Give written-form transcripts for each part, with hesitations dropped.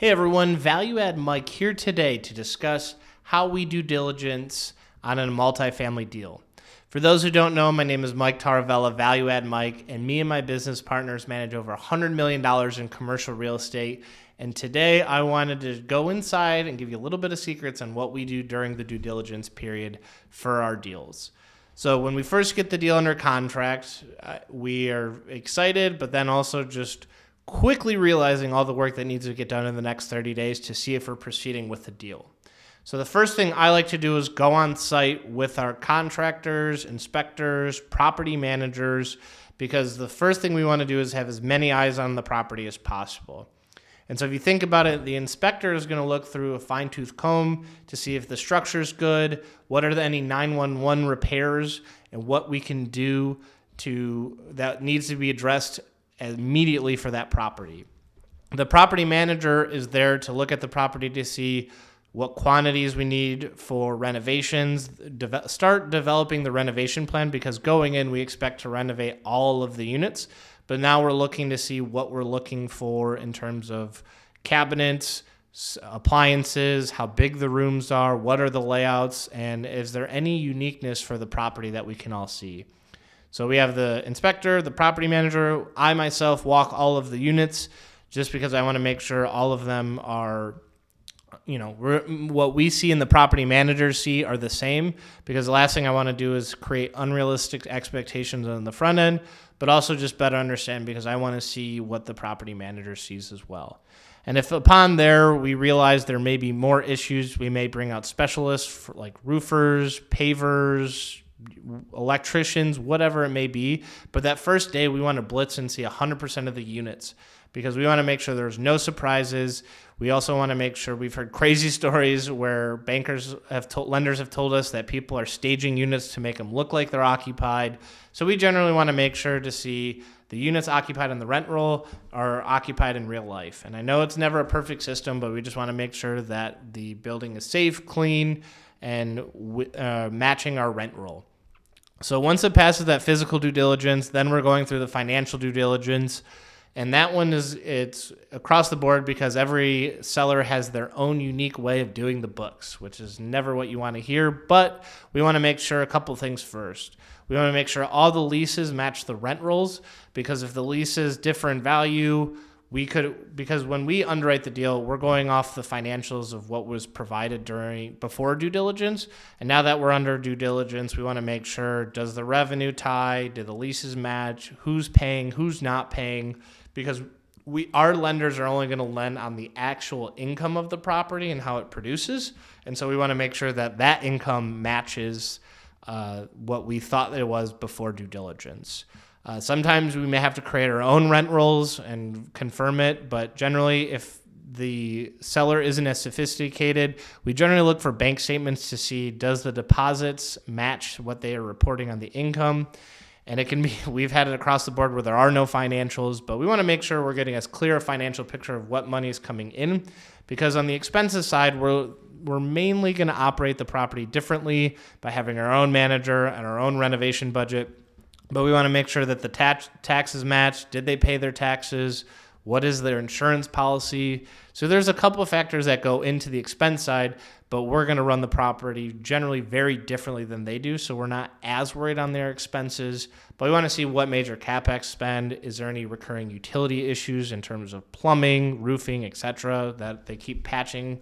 Hey everyone, Value Add Mike here today to discuss how we do diligence on a multifamily deal. For those who don't know, my name is Mike Taravella, Value Add Mike, and me and my business partners manage over $100 million in commercial real estate. And today I wanted to go inside and give you a little bit of secrets on what we do during the due diligence period for our deals. So when we first get the deal under contract, we are excited, but then also just quickly realizing all the work that needs to get done in the next 30 days to see if we're proceeding with the deal. So the first thing I like to do is go on site with our contractors, inspectors, property managers, because the first thing we want to do is have as many eyes on the property as possible. And so if you think about it, the inspector is going to look through a fine-tooth comb to see if the structure's good, what are any 911 repairs, and what we can do that needs to be addressed immediately for that property. The property manager is there to look at the property to see what quantities we need for renovations, start developing the renovation plan, because going in we expect to renovate all of the units, but now we're looking to see what we're looking for in terms of cabinets, appliances, how big the rooms are, what are the layouts, and is there any uniqueness for the property that we can all see. So we have the inspector, the property manager. I myself walk all of the units just because I want to make sure all of them are, what we see and the property managers see are the same, because the last thing I want to do is create unrealistic expectations on the front end, but also just better understand, because I want to see what the property manager sees as well. And if upon there we realize there may be more issues, we may bring out specialists for like roofers, pavers, electricians, whatever it may be. But that first day, we want to blitz and see 100% of the units, because we want to make sure there's no surprises. We also want to make sure, we've heard crazy stories where lenders have told us that people are staging units to make them look like they're occupied. So we generally want to make sure to see the units occupied on the rent roll are occupied in real life. And I know it's never a perfect system, but we just want to make sure that the building is safe, clean, and matching our rent roll. So once it passes that physical due diligence, then we're going through the financial due diligence. And that one it's across the board, because every seller has their own unique way of doing the books, which is never what you want to hear. But we want to make sure a couple things first. We want to make sure all the leases match the rent rolls, because if the leases differ in value, because when we underwrite the deal, we're going off the financials of what was provided before due diligence. And now that we're under due diligence, we want to make sure, does the revenue tie? Do the leases match? Who's paying? Who's not paying? Because our lenders are only going to lend on the actual income of the property and how it produces. And so we want to make sure that that income matches what we thought it was before due diligence. Sometimes we may have to create our own rent rolls and confirm it, but generally, if the seller isn't as sophisticated, we generally look for bank statements to see, does the deposits match what they are reporting on the income? And it can be, we've had it across the board where there are no financials, but we want to make sure we're getting as clear a financial picture of what money is coming in, because on the expenses side, we're mainly going to operate the property differently by having our own manager and our own renovation budget. But we want to make sure that the taxes match. Did they pay their taxes? What is their insurance policy? So there's a couple of factors that go into the expense side, but we're going to run the property generally very differently than they do. So we're not as worried on their expenses, but we want to see what major CapEx spend. Is there any recurring utility issues in terms of plumbing, roofing, etc., that they keep patching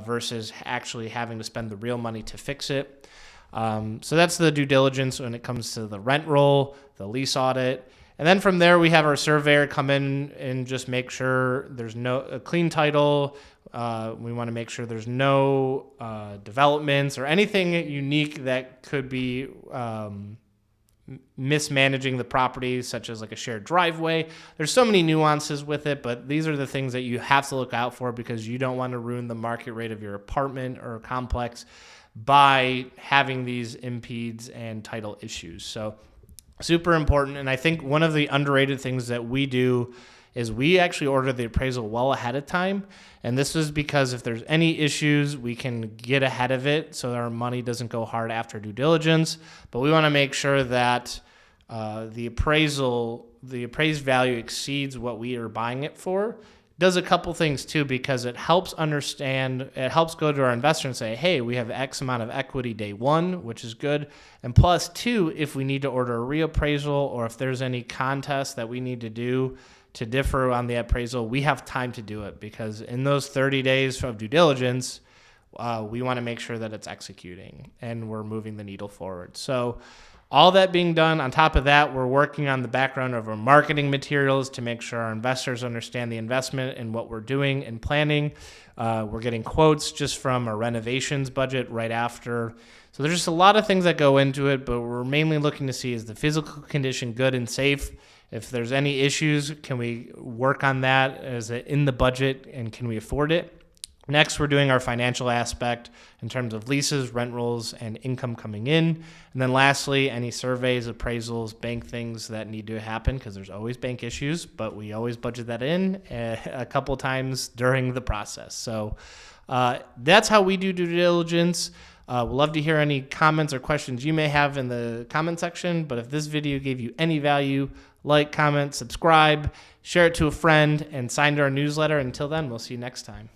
versus actually having to spend the real money to fix it? So that's the due diligence when it comes to the rent roll, the lease audit. And then from there, we have our surveyor come in and just make sure there's a clean title. We want to make sure there's no developments or anything unique that could be mismanaging the property, such as like a shared driveway. There's so many nuances with it, but these are the things that you have to look out for, because you don't want to ruin the market rate of your apartment or complex by having these impedes and title issues. So super important. And I think one of the underrated things that we do is we actually order the appraisal well ahead of time. And this is because if there's any issues, we can get ahead of it so that our money doesn't go hard after due diligence. But we want to make sure that the appraised value exceeds what we are buying it for, does a couple things too, because it helps go to our investor and say, hey, we have X amount of equity day one, which is good. And plus two, if we need to order a reappraisal or if there's any contest that we need to do to differ on the appraisal, we have time to do it, because in those 30 days of due diligence, we want to make sure that it's executing and we're moving the needle forward. So all that being done, on top of that, we're working on the background of our marketing materials to make sure our investors understand the investment and what we're doing and planning. We're getting quotes just from our renovations budget right after. So there's just a lot of things that go into it, but we're mainly looking to see, is the physical condition good and safe? If there's any issues, can we work on that? Is it in the budget and can we afford it? Next, we're doing our financial aspect in terms of leases, rent rolls, and income coming in. And then lastly, any surveys, appraisals, bank things that need to happen, because there's always bank issues, but we always budget that in a couple times during the process. So that's how we do due diligence. We'd love to hear any comments or questions you may have in the comment section. But if this video gave you any value, like, comment, subscribe, share it to a friend, and sign to our newsletter. Until then, we'll see you next time.